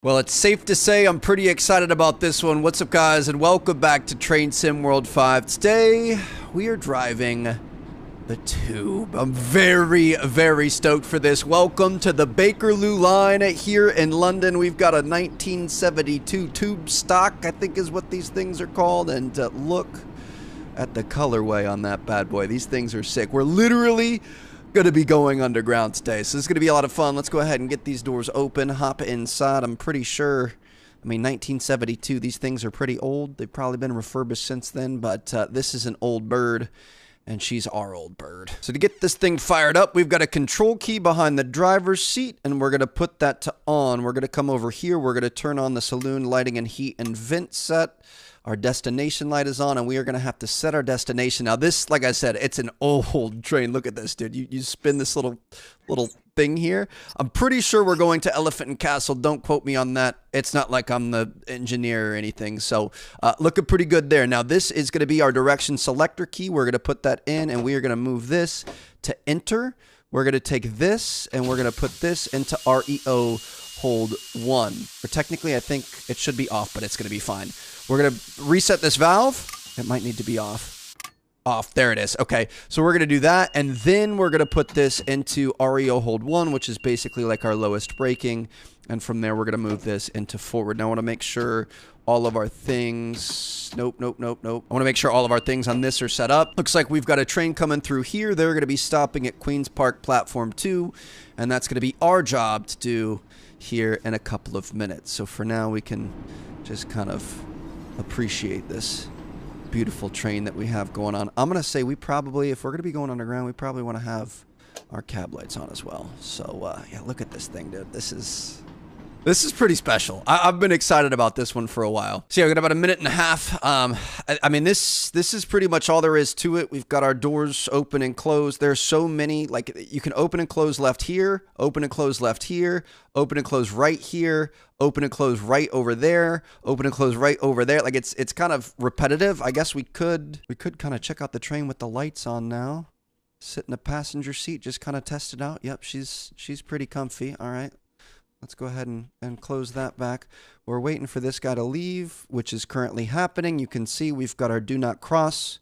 Well, it's safe to say I'm pretty excited about this one. What's up, guys, and welcome back to Train Sim World 5. Today, we are driving the Tube. I'm very, very stoked for this. Welcome to the Bakerloo line here in London. We've got a 1972 Tube stock, I think is what these things are called, and look at the colorway on that bad boy. These things are sick. We're literally gonna be going underground today, so this is gonna be a lot of fun. Let's go ahead and get these doors open, hop inside. I'm pretty sure, I mean, 1972, these things are pretty old. They've probably been refurbished since then, but this is an old bird, and she's our old bird. So to get this thing fired up, we've got a control key behind the driver's seat, and we're gonna put that to on. We're gonna come over here, we're gonna turn on the saloon lighting and heat and vent set. Our destination light is on, and we are going to have to set our destination. Now, this, like I said, it's an old train. Look at this, dude. You spin this little thing here. I'm pretty sure we're going to Elephant and Castle. Don't quote me on that. It's not like I'm the engineer or anything. So, looking pretty good there. Now, this is going to be our direction selector key. We're going to put that in, and we are going to move this to enter. We're going to take this, and we're going to put this into REO hold 1. Or technically, I think it should be off, but it's going to be fine. We're going to reset this valve. It might need to be off. Off. There it is. Okay. So we're going to do that. And then we're going to put this into REO hold 1, which is basically like our lowest braking. And from there, we're going to move this into forward. Now, I want to make sure all of our things... Nope. I want to make sure all of our things on this are set up. Looks like we've got a train coming through here. They're going to be stopping at Queen's Park Platform 2. And that's going to be our job to do here in a couple of minutes. So for now, we can just kind of appreciate this beautiful train that we have going on. I'm going to say we probably, if we're going to be going underground, we probably want to have our cab lights on as well. So, yeah, look at this thing, dude. This is pretty special. I've been excited about this one for a while. So yeah, we've got about a minute and a half. I mean, this is pretty much all there is to it. We've got our doors open and closed. There's so many, like you can open and close left here, open and close left here, open and close right here, open and close right over there, open and close right over there. Like it's kind of repetitive. I guess we could kind of check out the train with the lights on now. Sit in the passenger seat, just kind of test it out. Yep, she's pretty comfy. All right. Let's go ahead and close that back. We're waiting for this guy to leave, which is currently happening. You can see we've got our do not cross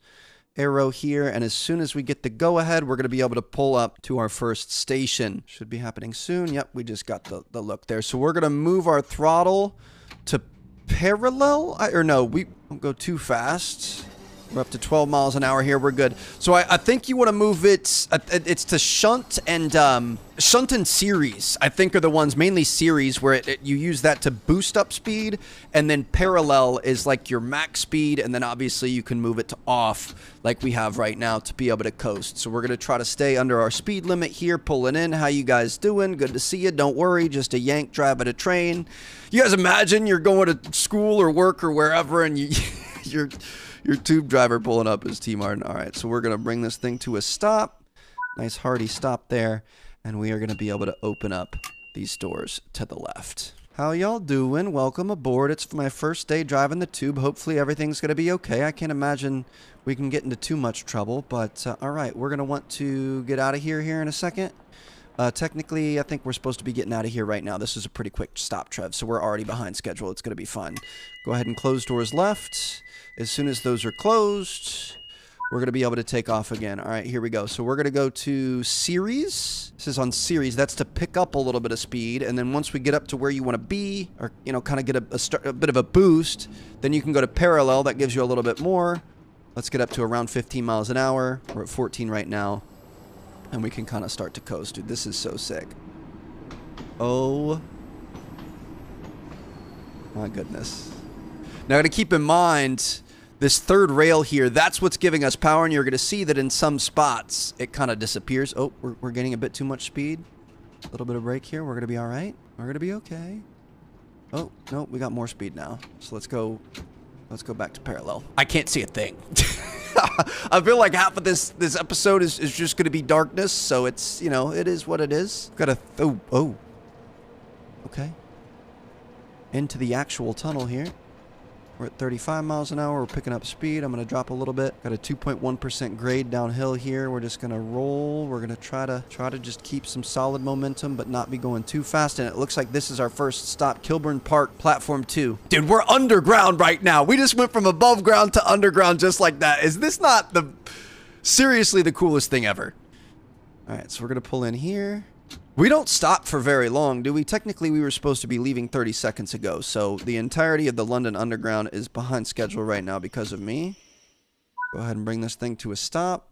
arrow here. And as soon as we get the go ahead, we're going to be able to pull up to our first station. Should be happening soon. Yep, we just got the look there. So we're going to move our throttle to parallel. We don't go too fast. We're up to 12 miles an hour here. We're good. So I think you want to move it. It's to shunt and series. I think are the ones, mainly series, where you use that to boost up speed. And then parallel is like your max speed. And then obviously you can move it to off like we have right now to be able to coast. So we're going to try to stay under our speed limit here, pulling in. How you guys doing? Good to see you. Don't worry. Just a yank driving a train. You guys imagine you're going to school or work or wherever and you're... Your tube driver pulling up is T. Martin. All right, so we're going to bring this thing to a stop. Nice hearty stop there. And we are going to be able to open up these doors to the left. How y'all doing? Welcome aboard. It's my first day driving the tube. Hopefully everything's going to be okay. I can't imagine we can get into too much trouble. But, all right, we're going to want to get out of here in a second. Technically, I think we're supposed to be getting out of here right now. This is a pretty quick stop, Trev, so we're already behind schedule. It's going to be fun. Go ahead and close doors left. As soon as those are closed, we're going to be able to take off again. All right, here we go. So we're going to go to series. This is on series. That's to pick up a little bit of speed. And then once we get up to where you want to be, or, kind of get a bit of a boost, then you can go to parallel. That gives you a little bit more. Let's get up to around 15 miles an hour. We're at 14 right now. And we can kind of start to coast. Dude, this is so sick. Oh my goodness. Now, to keep in mind, this third rail here, that's what's giving us power. And you're going to see that in some spots, it kind of disappears. Oh, we're getting a bit too much speed. A little bit of brake here. We're going to be all right. We're going to be okay. Oh, no, we got more speed now. So let's go back to parallel. I can't see a thing. I feel like half of this episode is just going to be darkness, so it's, it is what it is. Got to, okay. Into the actual tunnel here. We're at 35 miles an hour. We're picking up speed. I'm going to drop a little bit. Got a 2.1% grade downhill here. We're just going to roll. We're going to try to just keep some solid momentum, but not be going too fast. And it looks like this is our first stop, Kilburn Park, platform 2. Dude, we're underground right now. We just went from above ground to underground just like that. Is this not seriously the coolest thing ever? All right, so we're going to pull in here. We don't stop for very long, do we? Technically, we were supposed to be leaving 30 seconds ago, so the entirety of the London Underground is behind schedule right now because of me. Go ahead and bring this thing to a stop.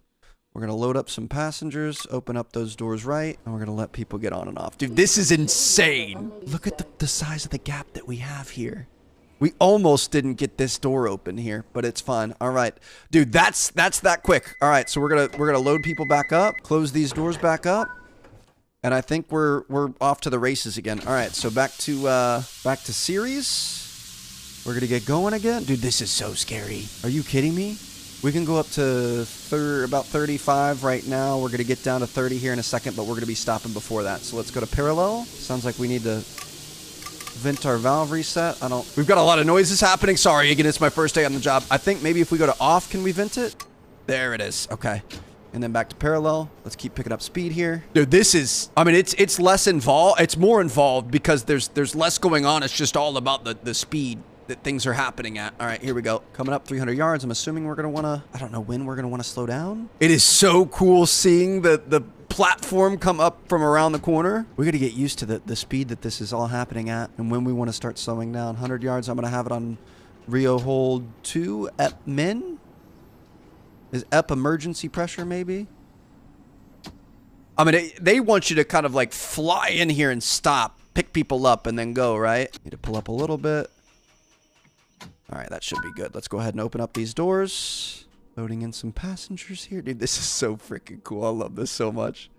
We're going to load up some passengers, open up those doors right, and we're going to let people get on and off. Dude, this is insane. Look at the size of the gap that we have here. We almost didn't get this door open here, but it's fine. All right. Dude, that's that quick. All right, so we're going to load people back up, close these doors back up. And I think we're off to the races again. All right, so back to series. We're gonna get going again. Dude, this is so scary. Are you kidding me? We can go up to about 35 right now. We're gonna get down to 30 here in a second, but we're gonna be stopping before that. So let's go to parallel. Sounds like we need to vent our valve reset. We've got a lot of noises happening. Sorry, again, it's my first day on the job. I think maybe if we go to off, can we vent it? There it is. Okay. And then back to parallel. Let's keep picking up speed here. Dude, this is, I mean, it's less involved. It's more involved because there's less going on. It's just all about the speed that things are happening at. All right, here we go. Coming up 300 yards. I'm assuming we're going to want to, I don't know when we're going to want to slow down. It is so cool seeing the platform come up from around the corner. We got to get used to the speed that this is all happening at and when we want to start slowing down. 100 yards. I'm going to have it on Rio hold 2 at min. Is EP emergency pressure, maybe? I mean, they want you to kind of like fly in here and stop, pick people up, and then go, right? Need to pull up a little bit. All right, that should be good. Let's go ahead and open up these doors. Loading in some passengers here. Dude, this is so freaking cool. I love this so much.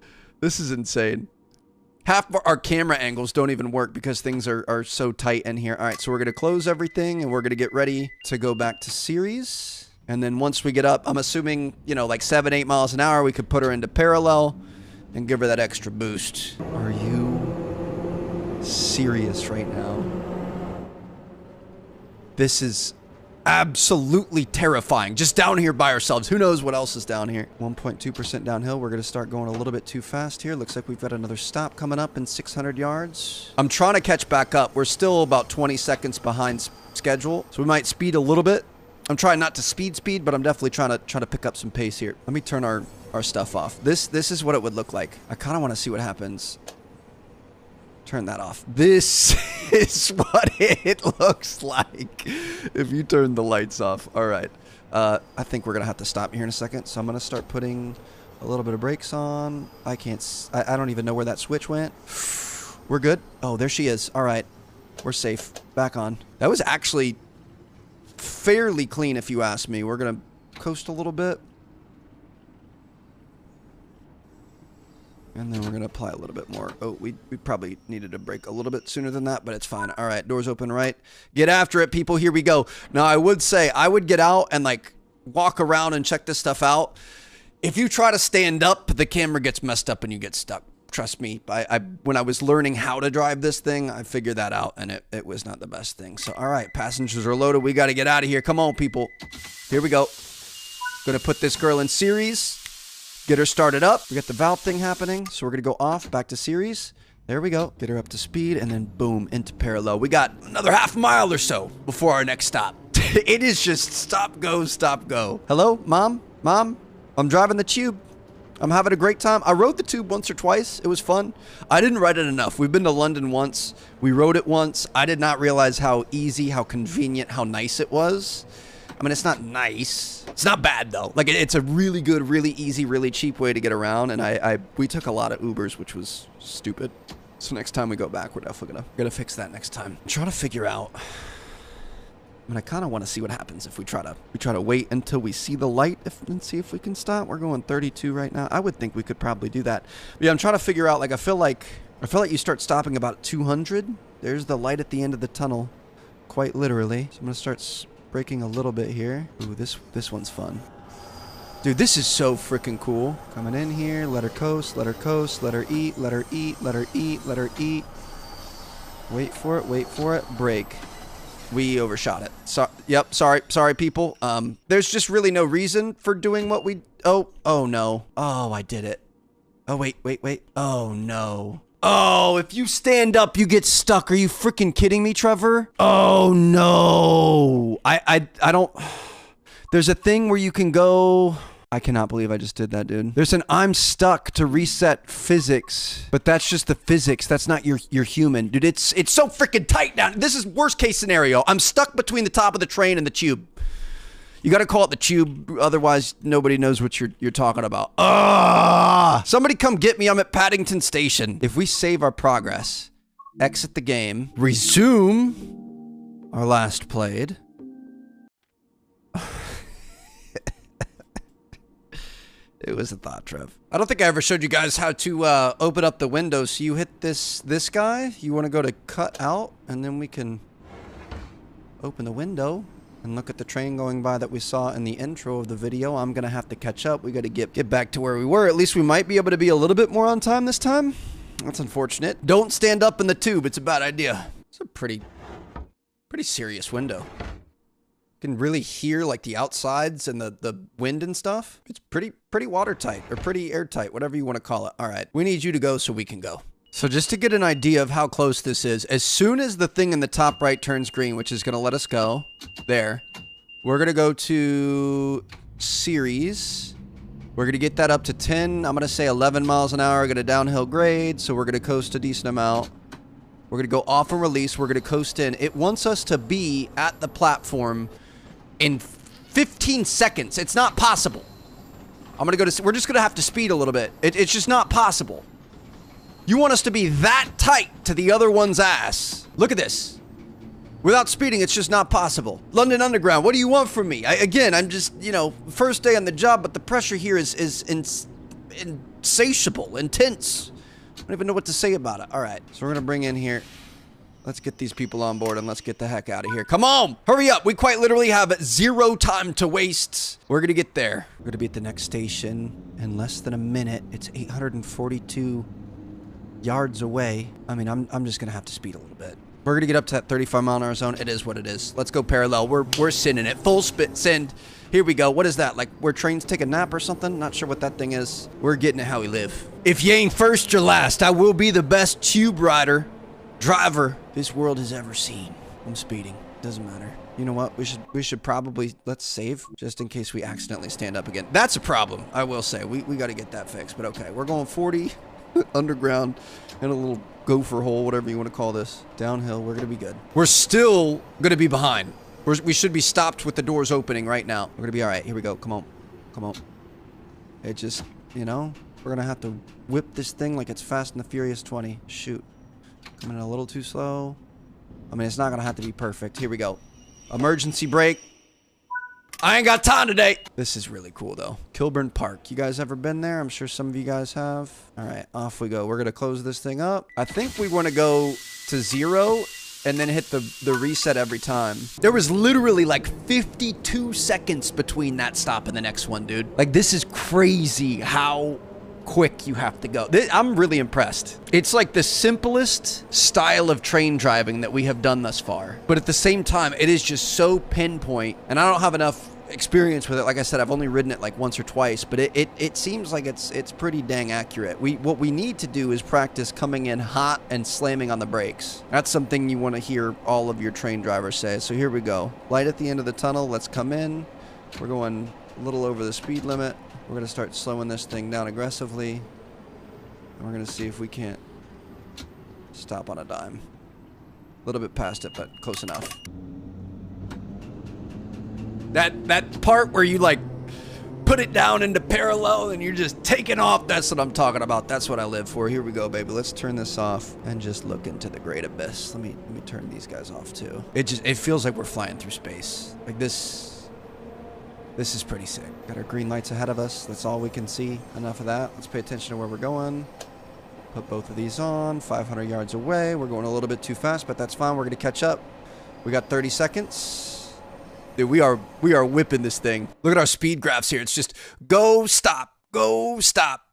This is insane. Half of our camera angles don't even work because things are so tight in here. All right, so we're going to close everything, and we're going to get ready to go back to series. And then once we get up, I'm assuming, you know, like 7-8 miles an hour, we could put her into parallel and give her that extra boost. Are you serious right now? This is absolutely terrifying. Just down here by ourselves. Who knows what else is down here? 1.2% downhill. We're going to start going a little bit too fast here. Looks like we've got another stop coming up in 600 yards. I'm trying to catch back up. We're still about 20 seconds behind schedule, so we might speed a little bit. I'm trying not to speed, but I'm definitely trying to pick up some pace here. Let me turn our stuff off. This is what it would look like. I kind of want to see what happens. Turn that off. This is what it looks like if you turn the lights off. All right. I think we're going to have to stop here in a second. So I'm going to start putting a little bit of brakes on. I don't even know where that switch went. We're good. Oh, there she is. All right. We're safe. Back on. That was actually fairly clean if you ask me. We're going to coast a little bit. And then we're going to apply a little bit more. Oh, we probably needed to brake a little bit sooner than that, but it's fine. All right, doors open right. Get after it, people. Here we go. Now, I would say I would get out and, like, walk around and check this stuff out. If you try to stand up, the camera gets messed up and you get stuck. Trust me. When I was learning how to drive this thing, I figured that out, and it was not the best thing. So, all right, passengers are loaded. We got to get out of here. Come on, people. Here we go. Going to put this girl in series. Get her started up. We got the valve thing happening, so we're going to go off, back to series. There we go. Get her up to speed, and then boom, into parallel. We got another half mile or so before our next stop. It is just stop, go, stop, go. Hello, Mom? Mom? I'm driving the Tube. I'm having a great time. I rode the Tube once or twice. It was fun. I didn't ride it enough. We've been to London once. We rode it once. I did not realize how easy, how convenient, how nice it was. I mean, it's not nice. It's not bad, though. Like, it's a really good, really easy, really cheap way to get around. And we took a lot of Ubers, which was stupid. So next time we go back, we're definitely gonna fix that next time. I'm trying to figure out. I mean, I kind of want to see what happens if we try to wait until we see the light and see if we can stop. We're going 32 right now. I would think we could probably do that. But yeah, I'm trying to figure out. Like, I feel like you start stopping about 200. There's the light at the end of the tunnel, quite literally. So I'm gonna start braking a little bit here. Ooh, this one's fun. Dude, this is so freaking cool. Coming in here, let her coast, let her coast, let her eat, let her eat, let her eat, let her eat. Wait for it, brake. We overshot it. So, yep, sorry, people. There's just really no reason for doing what we... Oh no. Oh, I did it. Oh, wait. Oh, no. Oh, if you stand up, you get stuck. Are you freaking kidding me, Trevor? Oh, no. I don't... There's a thing where you can go... I cannot believe I just did that, dude. There's an I'm stuck to reset physics, but that's just the physics. That's not your human. Dude, it's so freaking tight down. This is worst case scenario. I'm stuck between the top of the train and the tube. You gotta call it the tube, otherwise nobody knows what you're talking about. Somebody come get me. I'm at Paddington Station. If we save our progress, exit the game, resume our last played. It was a thought, Trev. I don't think I ever showed you guys how to open up the window. So you hit this guy. You want to go to cut out, and then we can open the window and look at the train going by that we saw in the intro of the video. I'm gonna have to catch up. We got to get back to where we were. At least we might be able to be a little bit more on time this time. That's unfortunate. Don't stand up in the tube. It's a bad idea. It's a pretty serious window. Can really hear like the outsides and the wind and stuff. It's pretty watertight or pretty airtight, whatever you want to call it. All right, we need you to go so we can go. So just to get an idea of how close this is, as soon as the thing in the top right turns green, which is going to let us go there, we're going to go to series. We're going to get that up to 10. I'm going to say 11 miles an hour. Get a downhill grade. So we're going to coast a decent amount. We're going to go off and release. We're going to coast in. It wants us to be at the platform in 15 seconds. It's not possible. We're just gonna have to speed a little bit. It's just not possible. You want us to be that tight to the other one's ass. Look at this. Without speeding, it's just not possible. London Underground, what do you want from me? Again, I'm just, you know, first day on the job, but the pressure here is insatiable, intense. I don't even know what to say about it. All right, so we're gonna bring in here. Let's get these people on board and let's get the heck out of here. Come on! Hurry up! We quite literally have 0 time to waste. We're gonna get there. We're gonna be at the next station in less than a minute. It's 842 yards away. I mean, I'm just gonna have to speed a little bit. We're gonna get up to that 35-mile-an-hour zone. It is what it is. Let's go parallel. We're sending it. Full send. Here we go. What is that? Like where trains take a nap or something? Not sure what that thing is. We're getting it how we live. If you ain't first, you're last. I will be the best tube rider. Driver this world has ever seen. I'm speeding. Doesn't matter. You know what? We should probably let's save just in case we accidentally stand up again. That's a problem. I will say we got to get that fixed. But okay, we're going 40 underground in a little gopher hole, whatever you want to call this. Downhill. We're gonna be good. We're still gonna be behind. We should be stopped with the doors opening right now. We're gonna be all right. Here we go. Come on. It just, you know, we're gonna have to whip this thing like it's Fast and the Furious 20. Shoot. Coming in a little too slow. I mean, it's not gonna have to be perfect. Here we go. Emergency brake. I ain't got time today. This is really cool though. Kilburn Park. You guys ever been there? I'm sure some of you guys have. All right, off we go. We're gonna close this thing up. I think we want to go to 0 and then hit the reset every time. There was literally like 52 seconds between that stop and the next one, dude. Like, this is crazy how quick you have to go. I'm really impressed. It's like the simplest style of train driving that we have done thus far. But at the same time, it is just so pinpoint. And I don't have enough experience with it. Like I said, I've only ridden it like once or twice, but it seems like it's pretty dang accurate. What we need to do is practice coming in hot and slamming on the brakes. That's something you want to hear all of your train drivers say. So here we go. Light at the end of the tunnel. Let's come in. We're going a little over the speed limit. We're going to start slowing this thing down aggressively. And we're going to see if we can't stop on a dime. A little bit past it, but close enough. That part where you like put it down into parallel and you're just taking off, that's what I'm talking about. That's what I live for. Here we go, baby. Let's turn this off and just look into the great abyss. Let me turn these guys off too. It feels like we're flying through space. Like this is pretty sick. Got our green lights ahead of us. That's all we can see. Enough of that. Let's pay attention to where we're going. Put both of these on. 500 yards away. We're going a little bit too fast, but that's fine. We're going to catch up. We got 30 seconds. Dude, we are whipping this thing. Look at our speed graphs here. It's just go, stop, go, stop.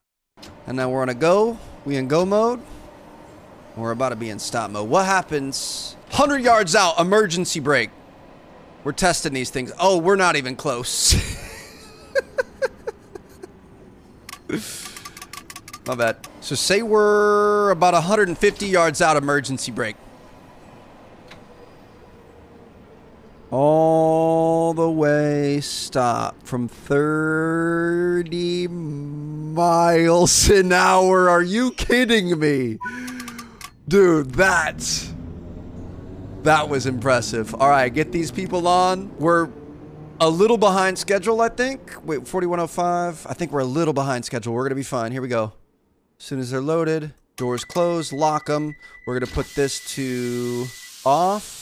And now we're on a go. We in go mode. We're about to be in stop mode. What happens? 100 yards out, emergency brake. We're testing these things. Oh, we're not even close. My bad. So say we're about 150 yards out, emergency brake. All the way stop from 30 miles an hour. Are you kidding me? Dude, that was impressive. All right, get these people on. We're a little behind schedule, I think. Wait, 4105. I think we're a little behind schedule. We're going to be fine. Here we go. As soon as they're loaded, doors closed, lock them. We're going to put this to off.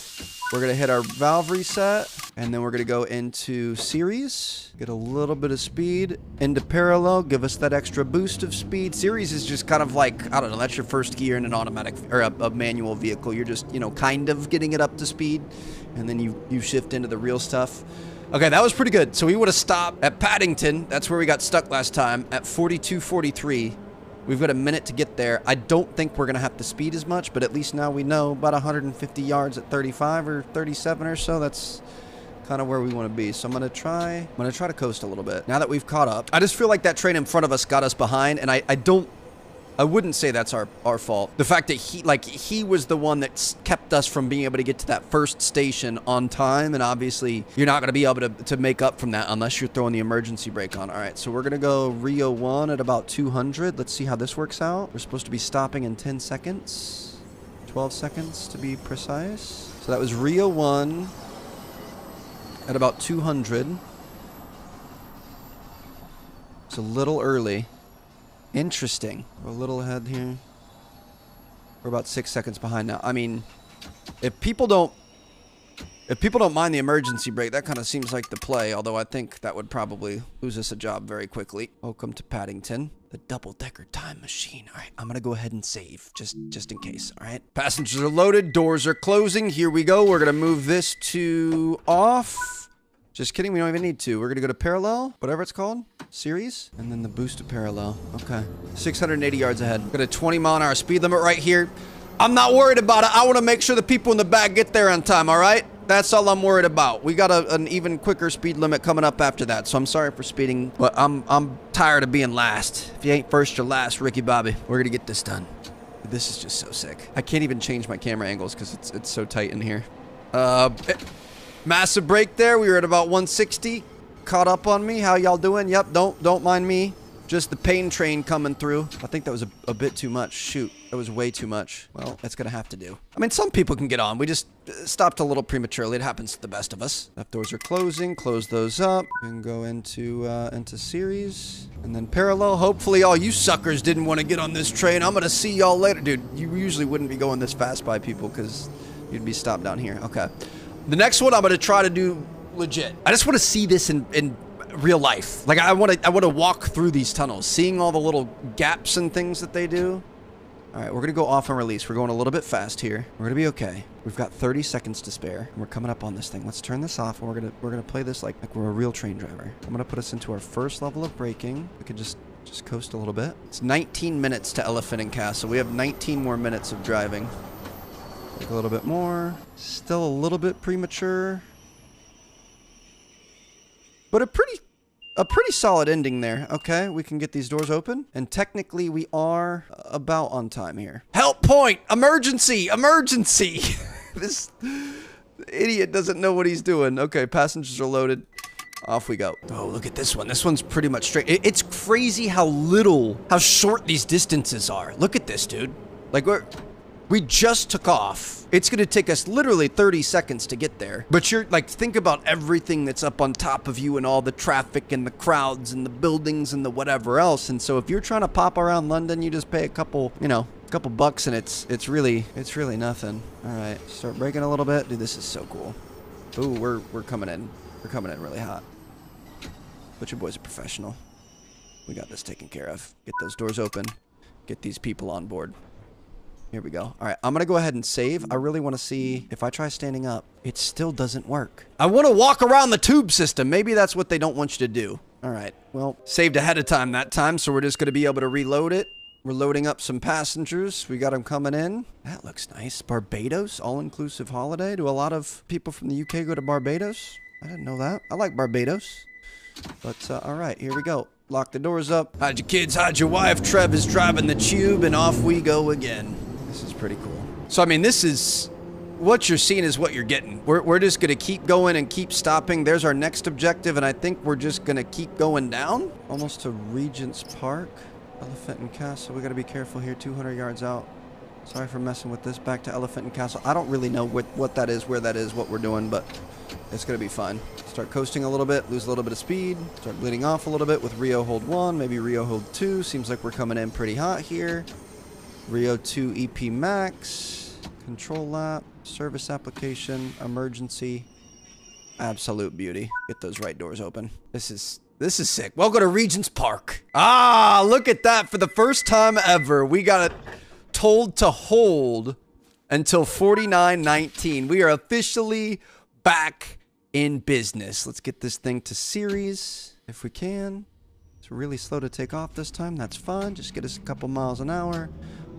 We're going to hit our valve reset, and then we're going to go into series, get a little bit of speed, into parallel, give us that extra boost of speed. Series is just kind of like, I don't know, that's your first gear in an automatic, or a manual vehicle. You're just, you know, kind of getting it up to speed, and then you shift into the real stuff. Okay, that was pretty good. So we would have stopped at Paddington. That's where we got stuck last time, at 42:43. We've got a minute to get there. I don't think we're going to have to speed as much, but at least now we know about 150 yards at 35 or 37 or so. That's kind of where we want to be. So I'm going to try to coast a little bit. Now that we've caught up, I just feel like that train in front of us got us behind, and I wouldn't say that's our fault. The fact that he was the one that kept us from being able to get to that first station on time, and obviously you're not going to be able to make up from that unless you're throwing the emergency brake on. All right, so we're going to go Rio 1 at about 200. Let's see how this works out. We're supposed to be stopping in 10 seconds. 12 seconds to be precise. So that was Rio 1 at about 200. It's a little early. Interesting. We're a little ahead here. We're about 6 seconds behind now. I mean, if people don't mind the emergency brake, that kind of seems like the play, although I think that would probably lose us a job very quickly. Welcome to Paddington, the double-decker time machine. All right, I'm going to go ahead and save just in case, all right? Passengers are loaded, doors are closing. Here we go. We're going to move this to off. Just kidding, we don't even need to. We're gonna go to parallel, whatever it's called, series, and then the boost to parallel. Okay, 680 yards ahead. Got a 20-mile-an-hour speed limit right here. I'm not worried about it. I want to make sure the people in the back get there on time, all right? That's all I'm worried about. We got an even quicker speed limit coming up after that, so I'm sorry for speeding, but I'm tired of being last. If you ain't first, you're last, Ricky Bobby. We're gonna get this done. This is just so sick. I can't even change my camera angles because it's so tight in here. Massive break there. We were at about 160. Caught up on me. How y'all doing? Yep, don't mind me. Just the pain train coming through. I think that was a bit too much. Shoot, that was way too much. Well, that's gonna have to do. I mean, some people can get on. We just stopped a little prematurely. It happens to the best of us. Left doors are closing. Close those up. And go into series. And then parallel. Hopefully all you suckers didn't want to get on this train. I'm gonna see y'all later. Dude, you usually wouldn't be going this fast by people because you'd be stopped down here. Okay. The next one I'm going to try to do legit. I just want to see this in real life. Like I want to walk through these tunnels, seeing all the little gaps and things that they do. All right, we're going to go off and release. We're going a little bit fast here. We're going to be okay. We've got 30 seconds to spare. And we're coming up on this thing. Let's turn this off, and we're going to play this like we're a real train driver. I'm going to put us into our first level of braking. We could just coast a little bit. It's 19 minutes to Elephant and Castle. We have 19 more minutes of driving. A little bit more. Still a little bit premature. But a pretty solid ending there. Okay, we can get these doors open. And technically we are about on time here. Help point! Emergency! Emergency! This idiot doesn't know what he's doing. Okay, passengers are loaded. Off we go. Oh, look at this one. This one's pretty much straight. It's crazy how short these distances are. Look at this, dude. Like we just took off. It's gonna take us literally 30 seconds to get there. But you're like, think about everything that's up on top of you and all the traffic and the crowds and the buildings and the whatever else. And so if you're trying to pop around London, you just pay a couple bucks and it's really nothing. All right, start braking a little bit. Dude, this is so cool. Ooh, we're coming in. We're coming in really hot. But your boy's a professional. We got this taken care of. Get those doors open. Get these people on board. Here we go. All right, I'm going to go ahead and save. I really want to see if I try standing up, it still doesn't work. I want to walk around the tube system. Maybe that's what they don't want you to do. All right, well, saved ahead of time that time, so we're just going to be able to reload it. We're loading up some passengers. We got them coming in. That looks nice. Barbados, all-inclusive holiday. Do a lot of people from the UK go to Barbados? I didn't know that. I like Barbados. But, all right, here we go. Lock the doors up. Hide your kids, hide your wife. Trev is driving the tube, and off we go again. This is pretty cool. So, I mean, this is... What you're seeing is what you're getting. We're just going to keep going and keep stopping. There's our next objective, and I think we're just going to keep going down. Almost to Regent's Park. Elephant and Castle. We got to be careful here. 200 yards out. Sorry for messing with this. Back to Elephant and Castle. I don't really know what that is, where that is, what we're doing, but it's going to be fine. Start coasting a little bit. Lose a little bit of speed. Start bleeding off a little bit with Rio Hold 1. Maybe Rio Hold 2. Seems like we're coming in pretty hot here. Rio 2 EP Max. Control lap. Service application. Emergency. Absolute beauty. Get those right doors open. This is sick. Welcome to Regent's Park. Ah, look at that. For the first time ever, we got it told to hold until 49:19. We are officially back in business. Let's get this thing to series if we can. It's really slow to take off this time. That's fine. Just get us a couple miles an hour.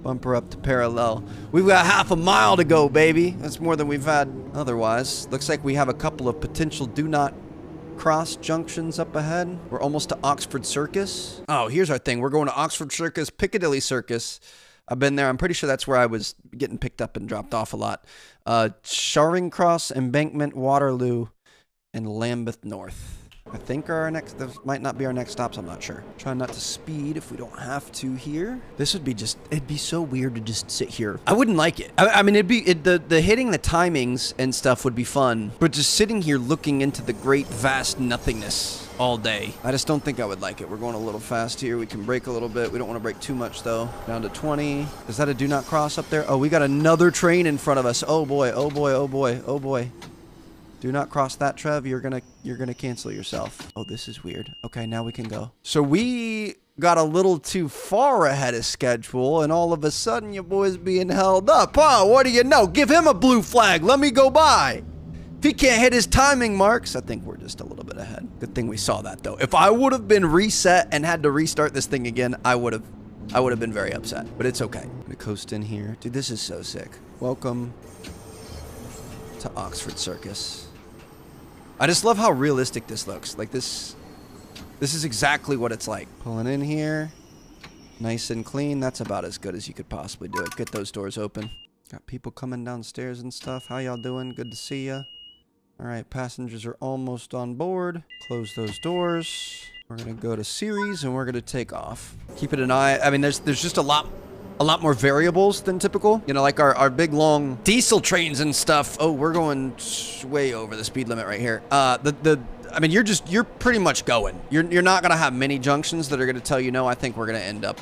Bumper up to parallel. We've got half a mile to go, baby. That's more than we've had otherwise. Looks like we have a couple of potential do not cross junctions up ahead. We're almost to Oxford Circus. Oh, here's our thing. We're going to Oxford Circus, Piccadilly Circus. I've been there. I'm pretty sure that's where I was getting picked up and dropped off a lot. Charing Cross, Embankment, Waterloo, and Lambeth North. I think are our next, this might not be our next stops, I'm not sure. Trying not to speed if we don't have to here. This would be just, it'd be so weird to just sit here. I wouldn't like it. I mean, the hitting the timings and stuff would be fun, but just sitting here looking into the great vast nothingness all day, I just don't think I would like it. We're going a little fast here. We can brake a little bit. We don't want to brake too much though. Down to 20. Is that a do not cross up there? Oh, we got another train in front of us. Oh boy, oh boy, oh boy, oh boy. Do not cross that, Trev. You're gonna cancel yourself. Oh, this is weird. Okay, now we can go. So we got a little too far ahead of schedule, and all of a sudden your boy's being held up. Oh, what do you know? Give him a blue flag. Let me go by. If he can't hit his timing marks, I think we're just a little bit ahead. Good thing we saw that though. If I would have been reset and had to restart this thing again, I would have been very upset. But it's okay. I'm gonna coast in here. Dude, this is so sick. Welcome to Oxford Circus. I just love how realistic this looks. Like this is exactly what it's like. Pulling in here. Nice and clean. That's about as good as you could possibly do it. Get those doors open. Got people coming downstairs and stuff. How y'all doing? Good to see ya. All right, passengers are almost on board. Close those doors. We're gonna go to series and we're gonna take off. Keep it an eye. I mean, there's just a lot more variables than typical. You know, like our big long diesel trains and stuff. Oh, we're going way over the speed limit right here. I mean, you're pretty much going. You're not gonna have many junctions that are gonna tell you no. I think we're gonna end up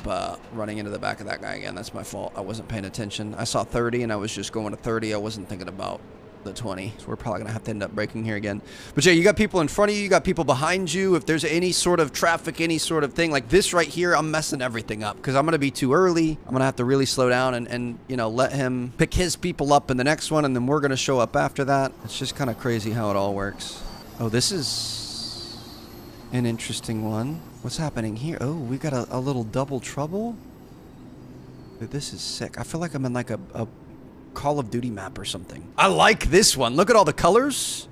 running into the back of that guy again. That's my fault. I wasn't paying attention. I saw 30 and I was just going to 30. I wasn't thinking about the 20. So we're probably gonna have to end up braking here again. But yeah, you got people in front of you, you got people behind you. If there's any sort of traffic, any sort of thing like this right here, I'm messing everything up because I'm gonna be too early. I'm gonna have to really slow down and you know, let him pick his people up in the next one, and then we're gonna show up after that. It's just kind of crazy how it all works. Oh, this is an interesting one. What's happening here? Oh, we got a little double trouble. Dude, this is sick. I feel like I'm in like a Call of Duty map or something. I like this one. Look at all the colors.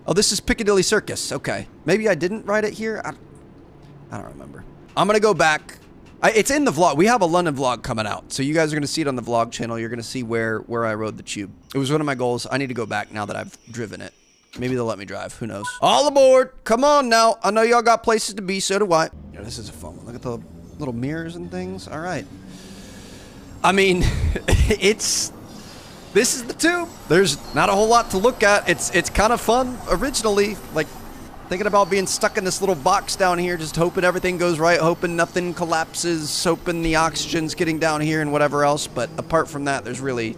Oh, this is Piccadilly Circus. Okay. Maybe I didn't write it here. I don't remember. I'm going to go back. It's in the vlog. We have a London vlog coming out. So you guys are going to see it on the vlog channel. You're going to see where I rode the tube. It was one of my goals. I need to go back now that I've driven it. Maybe they'll let me drive. Who knows? All aboard. Come on now. I know y'all got places to be. So do I. Yeah, this is a fun one. Look at the little mirrors and things. All right. I mean, this is the tube. There's not a whole lot to look at. It's kind of fun originally, like thinking about being stuck in this little box down here, just hoping everything goes right, hoping nothing collapses, hoping the oxygen's getting down here and whatever else. But apart from that, there's really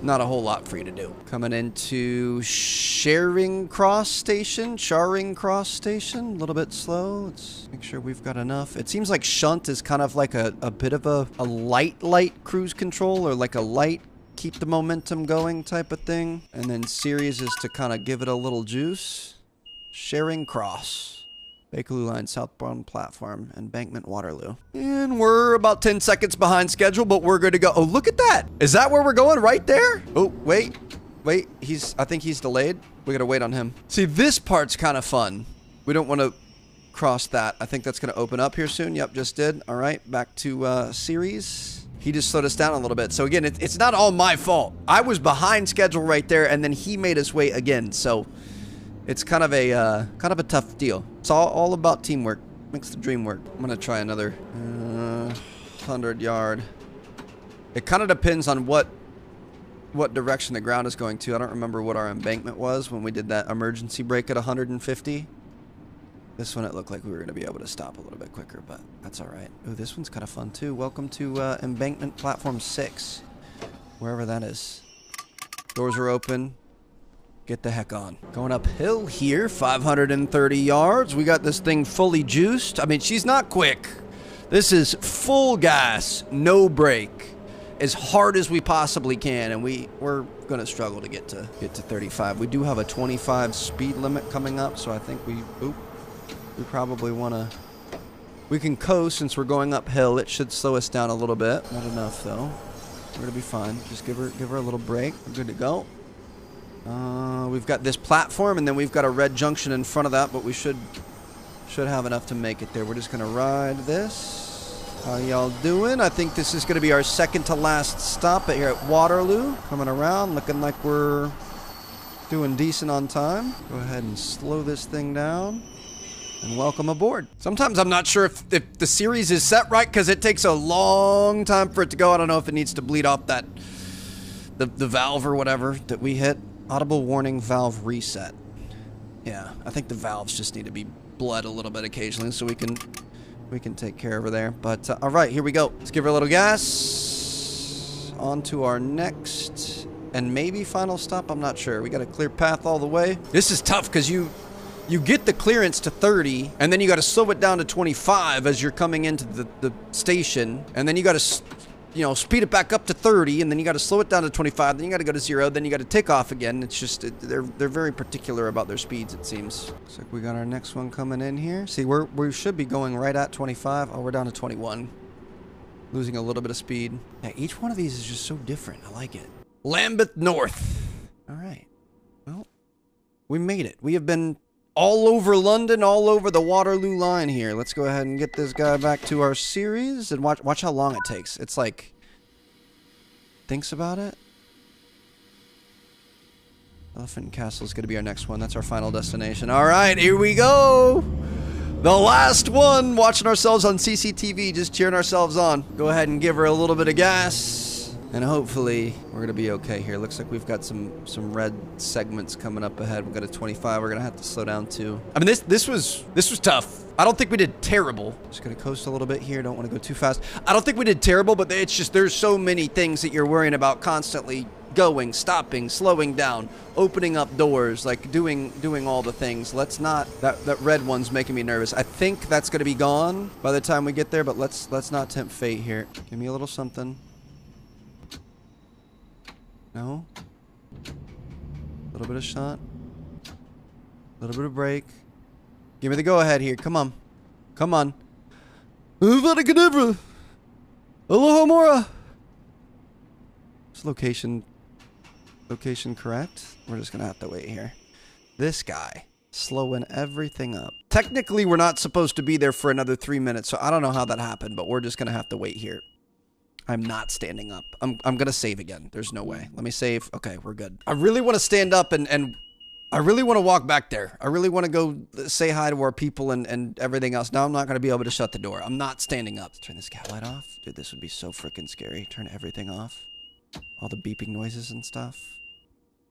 not a whole lot for you to do. Coming into Charing Cross Station, a little bit slow. Let's make sure we've got enough. It seems like shunt is kind of like a bit of a light cruise control, or like a light keep the momentum going type of thing. And then series is to kind of give it a little juice. Charing Cross. Bakerloo line, southbound platform, embankment, Waterloo. And we're about 10 seconds behind schedule, but we're good to go. Oh, look at that. Is that where we're going? Right there? Oh, wait. Wait, I think he's delayed. We gotta wait on him. See, this part's kind of fun. We don't want to cross that. I think that's gonna open up here soon. Yep, just did. All right, back to series. He just slowed us down a little bit. So again, it's not all my fault. I was behind schedule right there, and then he made us wait again. So it's kind of a tough deal. It's all about teamwork. Makes the dream work. I'm gonna try another 100-yard. It kind of depends on what direction the ground is going to. I don't remember what our embankment was when we did that emergency brake at 150. This one, it looked like we were going to be able to stop a little bit quicker, but that's all right. Ooh, this one's kind of fun too. Welcome to embankment platform 6, wherever that is. Doors are open. Get the heck on. Going uphill here, 530 yards. We got this thing fully juiced. I mean, she's not quick. This is full gas, no brake, as hard as we possibly can, and we're gonna struggle to get to 35. We do have a 25 speed limit coming up, so I think we probably wanna. We can coast since we're going uphill. It should slow us down a little bit. Not enough though. We're gonna be fine. Just give her a little break. We're good to go. We've got this platform, and then we've got a red junction in front of that, but we should have enough to make it there. We're just gonna ride this. How y'all doing? I think this is going to be our second to last stop here at Waterloo. Coming around, looking like we're doing decent on time. Go ahead and slow this thing down. And welcome aboard. Sometimes I'm not sure if the series is set right because it takes a long time for it to go. I don't know if it needs to bleed off that the valve or whatever that we hit. Audible warning valve reset. Yeah, I think the valves just need to be bled a little bit occasionally so we can take care of her there. But all right, here we go. Let's give her a little gas. On to our next and maybe final stop. I'm not sure. We got a clear path all the way. This is tough because you get the clearance to 30, and then you got to slow it down to 25 as you're coming into the station, and then you got to speed it back up to 30, and then you got to slow it down to 25, then you got to go to 0, then you got to take off again. It's just, they're very particular about their speeds, it seems. Looks like we got our next one coming in here. See, we should be going right at 25. Oh, we're down to 21. Losing a little bit of speed. Yeah, each one of these is just so different. I like it. Lambeth North. All right. Well, we made it. We have been all over London, all over the Waterloo line here. Let's go ahead and get this guy back to our series and watch how long it takes. It's like, thinks about it. Elephant Castle is going to be our next one. That's our final destination. All right, here we go. The last one. Watching ourselves on CCTV, just cheering ourselves on. Go ahead and give her a little bit of gas. And hopefully, we're going to be okay here. Looks like we've got some red segments coming up ahead. We've got a 25. We're going to have to slow down too. I mean, this was tough. I don't think we did terrible. Just going to coast a little bit here. Don't want to go too fast. I don't think we did terrible, but it's just there's so many things that you're worrying about constantly. Going, stopping, slowing down, opening up doors, like doing all the things. Let's not, that red one's making me nervous. I think that's going to be gone by the time we get there, but let's not tempt fate here. Give me a little something. No. A little bit of shot. A little bit of brake. Give me the go ahead here. Come on. Come on. Aloha Mora. Is location correct? We're just gonna have to wait here. This guy slowing everything up. Technically, we're not supposed to be there for another 3 minutes, so I don't know how that happened, but we're just gonna have to wait here. I'm not standing up. I'm gonna save again. There's no way. Let me save. Okay, we're good. I really want to stand up and I really want to walk back there. I really want to go say hi to our people and everything else. Now I'm not gonna be able to shut the door. I'm not standing up. Turn this cat light off. Dude, this would be so freaking scary. Turn everything off. All the beeping noises and stuff.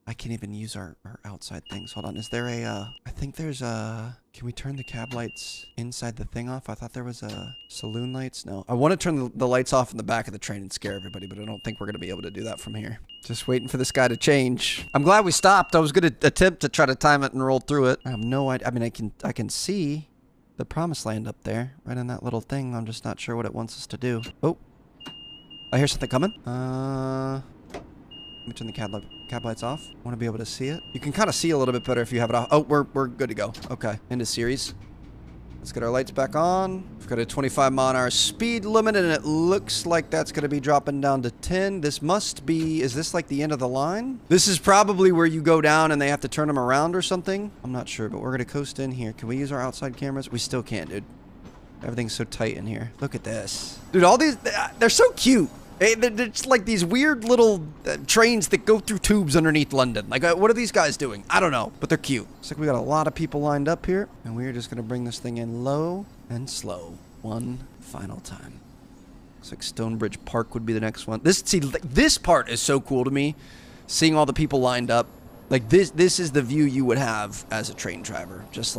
I can't even use our outside things. Hold on. Is there a, I think there's a, can we turn the cab lights inside the thing off? I thought there was a saloon lights. No. I want to turn the lights off in the back of the train and scare everybody, but I don't think we're going to be able to do that from here. Just waiting for this guy to change. I'm glad we stopped. I was going to attempt to try to time it and roll through it. I have no idea. I mean, I can see the promised land up there, right in that little thing. I'm just not sure what it wants us to do. Oh. I hear something coming. Let me turn the cab lights off. I want to be able to see it. You can kind of see a little bit better if you have it off. Oh, we're good to go. Okay. Into series. Let's get our lights back on. We've got a 25-mile-an-hour speed limit, and it looks like that's going to be dropping down to 10. This must be... Is this like the end of the line? This is probably where you go down and they have to turn them around or something. I'm not sure, but we're going to coast in here. Can we use our outside cameras? We still can't, dude. Everything's so tight in here. Look at this. Dude, all these... They're so cute. They're just like these weird little trains that go through tubes underneath London. Like, what are these guys doing? I don't know, but they're cute. Looks like we got a lot of people lined up here, and we're just gonna bring this thing in low and slow one final time. Looks like Stonebridge Park would be the next one. This part is so cool to me, seeing all the people lined up. Like, this is the view you would have as a train driver, just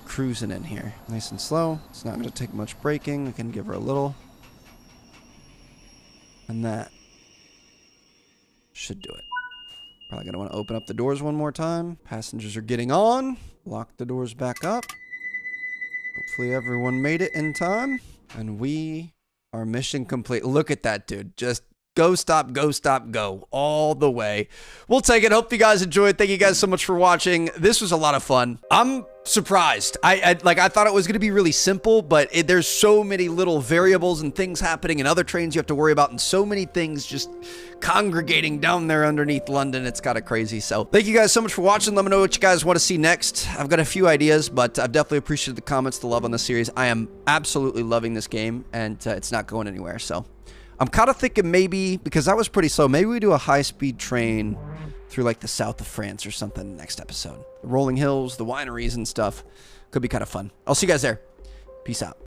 cruising in here. Nice and slow. It's not gonna take much braking. We can give her a little. And that should do it. Probably gonna want to open up the doors one more time. Passengers are getting on. Lock the doors back up. Hopefully everyone made it in time. And we are mission complete. Look at that, dude. Just go, stop, go. All the way. We'll take it. Hope you guys enjoyed. Thank you guys so much for watching. This was a lot of fun. I'm surprised. I thought it was going to be really simple, but there's so many little variables and things happening and other trains you have to worry about and so many things just congregating down there underneath London. It's kind of crazy. So thank you guys so much for watching. Let me know what you guys want to see next. I've got a few ideas, but I've definitely appreciated the comments, the love on the series. I am absolutely loving this game, and it's not going anywhere. So I'm kind of thinking maybe, because that was pretty slow, maybe we do a high-speed train through like the south of France or something next episode. The rolling hills, the wineries and stuff. Could be kind of fun. I'll see you guys there. Peace out.